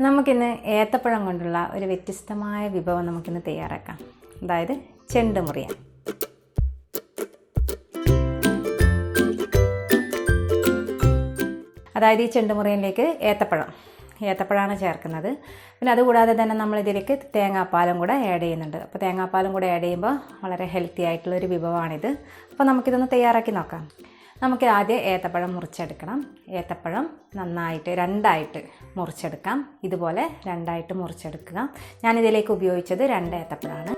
നമുക്കിന്ന് ഏത്തപ്പഴം കൊണ്ടുള്ള ഒരു വ്യത്യസ്തമായ വിഭവം നമുക്കിന്ന് തയ്യാറാക്കാം. അതായത് ചെണ്ട് മുറിയൻ. അതായത് ഈ ചെണ്ട് മുറിയനിലേക്ക് ഏത്തപ്പഴമാണ് ചേർക്കുന്നത്. പിന്നെ അതുകൂടാതെ തന്നെ നമ്മളിതിലേക്ക് തേങ്ങാപ്പാലും കൂടെ ആഡ് ചെയ്യുന്നുണ്ട്. അപ്പോൾ തേങ്ങാപ്പാലും കൂടെ ആഡ് ചെയ്യുമ്പോൾ വളരെ ഹെൽത്തി ആയിട്ടുള്ളൊരു വിഭവമാണിത്. അപ്പോൾ നമുക്കിതൊന്ന് തയ്യാറാക്കി നോക്കാം. നമുക്ക് ആദ്യം ഏത്തപ്പഴം മുറിച്ചെടുക്കണം. ഏത്തപ്പഴം നന്നായിട്ട് രണ്ടായിട്ട് മുറിച്ചെടുക്കാം. ഇതുപോലെ രണ്ടായിട്ട് മുറിച്ചെടുക്കുക. ഞാനിതിലേക്ക് ഉപയോഗിച്ചത് 2 ഏത്തപ്പഴമാണ്.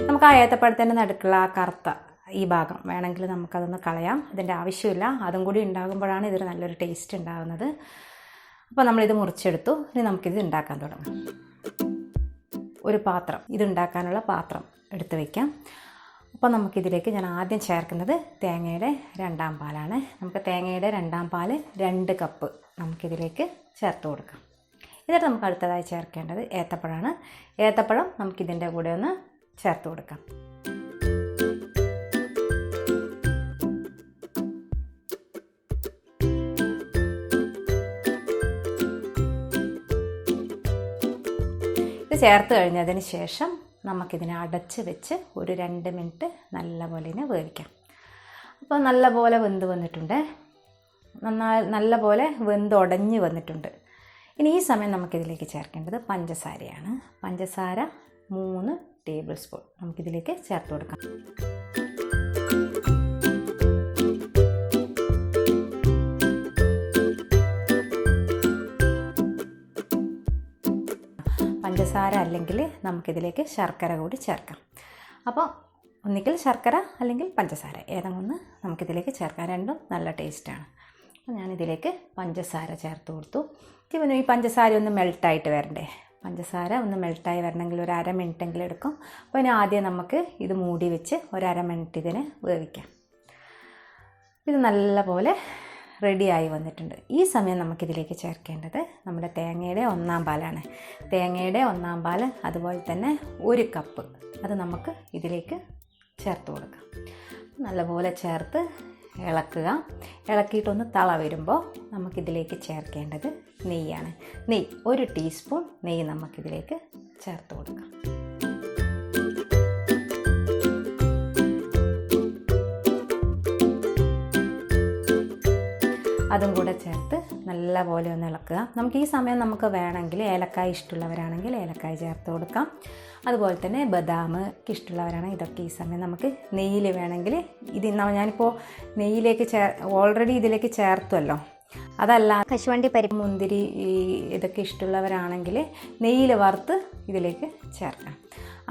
നമുക്ക് ആ ഏത്തപ്പഴത്തിൻ്റെ നടുക്കുള്ള ആ കറുത്ത ഈ ഭാഗം വേണമെങ്കിൽ നമുക്കതൊന്ന് കളയാം. അതിൻ്റെ ആവശ്യമില്ല. അതും കൂടി ഉണ്ടാകുമ്പോഴാണ് ഇതിന് നല്ലൊരു ടേസ്റ്റ് ഉണ്ടാകുന്നത്. അപ്പോൾ നമ്മളിത് മുറിച്ചെടുത്തു. ഇനി നമുക്കിത് ഉണ്ടാക്കാൻ തുടങ്ങാം. ഒരു പാത്രം, ഇതുണ്ടാക്കാനുള്ള പാത്രം എടുത്ത് വയ്ക്കാം. അപ്പോൾ നമുക്കിതിലേക്ക് ഞാൻ ആദ്യം ചേർക്കുന്നത് തേങ്ങയുടെ 2ാം പാലാണ്. നമുക്ക് തേങ്ങയുടെ 2ാം പാൽ 2 കപ്പ് നമുക്കിതിലേക്ക് ചേർത്ത് കൊടുക്കാം. എന്നിട്ട് നമുക്ക് അടുത്തതായി ചേർക്കേണ്ടത് ഏത്തപ്പഴമാണ്. ഏത്തപ്പഴം നമുക്കിതിൻ്റെ കൂടെ ഒന്ന് ചേർത്ത് കൊടുക്കാം. ചേർത്ത് കഴിഞ്ഞതിന് ശേഷം നമുക്കിതിനെ അടച്ച് വെച്ച് ഒരു 2 മിനിറ്റ് നല്ലപോലെ വേവിക്കാം. അപ്പോൾ നല്ലപോലെ വെന്ത് വന്നിട്ടുണ്ട്. നല്ലപോലെ വെന്തുടഞ്ഞ് വന്നിട്ടുണ്ട്. ഇനി ഈ സമയം നമുക്കിതിലേക്ക് ചേർക്കേണ്ടത് പഞ്ചസാരയാണ്. പഞ്ചസാര 3 ടേബിൾ സ്പൂൺ നമുക്കിതിലേക്ക് ചേർത്ത് കൊടുക്കാം. പഞ്ചസാര അല്ലെങ്കിൽ നമുക്കിതിലേക്ക് ശർക്കര കൂടി ചേർക്കാം. അപ്പോൾ ഒന്നുകിൽ ശർക്കര അല്ലെങ്കിൽ പഞ്ചസാര ഏതെങ്കിലും ഒന്ന് നമുക്കിതിലേക്ക് ചേർക്കാം. രണ്ടും നല്ല ടേസ്റ്റാണ്. അപ്പോൾ ഞാനിതിലേക്ക് പഞ്ചസാര ചേർത്ത് കൊടുത്തു. പിന്നെ ഈ പഞ്ചസാര ഒന്ന് മെൽട്ടായിട്ട് വരണ്ടേ. പഞ്ചസാര ഒന്ന് മെൽട്ടായി വരണമെങ്കിൽ ഒരു 1/2 മിനിറ്റെങ്കിലും എടുക്കും. അപ്പോൾ ഇനി ആദ്യം നമുക്ക് ഇത് മൂടി വെച്ച് ഒരു 1/2 മിനിറ്റ് ഇതിനെ വേവിക്കാം. ഇത് നല്ലപോലെ റെഡിയായി വന്നിട്ടുണ്ട്. ഈ സമയം നമുക്കിതിലേക്ക് ചേർക്കേണ്ടത് നമ്മുടെ തേങ്ങയുടെ 1ാം പാലാണ്. തേങ്ങയുടെ 1ാം പാൽ അതുപോലെ തന്നെ 1 കപ്പ് അത് നമുക്ക് ഇതിലേക്ക് ചേർത്ത് കൊടുക്കാം. നല്ലപോലെ ചേർത്ത് ഇളക്കുക. ഇളക്കിയിട്ടൊന്ന് തള വരുമ്പോൾ നമുക്കിതിലേക്ക് ചേർക്കേണ്ടത് നെയ്യാണ്. നെയ്യ് 1 ടീസ്പൂൺ നെയ്യ് നമുക്കിതിലേക്ക് ചേർത്ത് കൊടുക്കാം. അതും കൂടെ ചേർത്ത് നല്ലപോലെ ഒന്ന് ഇളക്കുക. നമുക്ക് ഈ സമയം നമുക്ക് വേണമെങ്കിൽ ഏലക്കായ ഇഷ്ടമുള്ളവരാണെങ്കിൽ ഏലക്കായ ചേർത്ത് കൊടുക്കാം. അതുപോലെ തന്നെ ബദാം ഇഷ്ടമുള്ളവരാണെങ്കിൽ ഇതൊക്കെ ഈ സമയം നമുക്ക് നെയ്യിൽ വേണമെങ്കിൽ ഇത് ഞാനിപ്പോൾ നെയ്യിലേക്ക് ഓൾറെഡി ഇതിലേക്ക് ചേർത്തുമല്ലോ. അതല്ല കശുവണ്ടി പരിപ്പ് മുന്തിരി ഇതൊക്കെ ഇഷ്ടമുള്ളവരാണെങ്കിൽ നെയ്യിൽ വറുത്ത് ഇതിലേക്ക് ചേർക്കാം.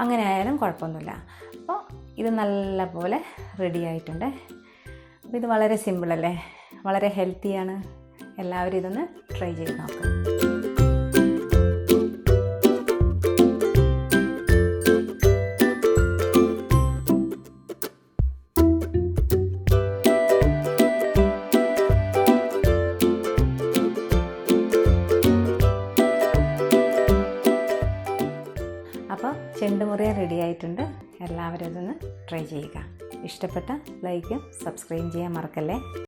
അങ്ങനെ ആയാലും കുഴപ്പമൊന്നുമില്ല. അപ്പോൾ ഇത് നല്ലപോലെ റെഡി ആയിട്ടുണ്ട്. അപ്പോൾ ഇത് വളരെ സിമ്പിളല്ലേ, വളരെ ഹെൽത്തിയാണ്. എല്ലാവരും ഇതൊന്ന് ട്രൈ ചെയ്ത് നോക്കാം. അപ്പോൾ ചെണ്ട് മുറിയൻ റെഡി ആയിട്ടുണ്ട്. എല്ലാവരും ഇതൊന്ന് ട്രൈ ചെയ്യുക. ഇഷ്ടപ്പെട്ട ലൈക്കും സബ്സ്ക്രൈബ് ചെയ്യാൻ മറക്കല്ലേ.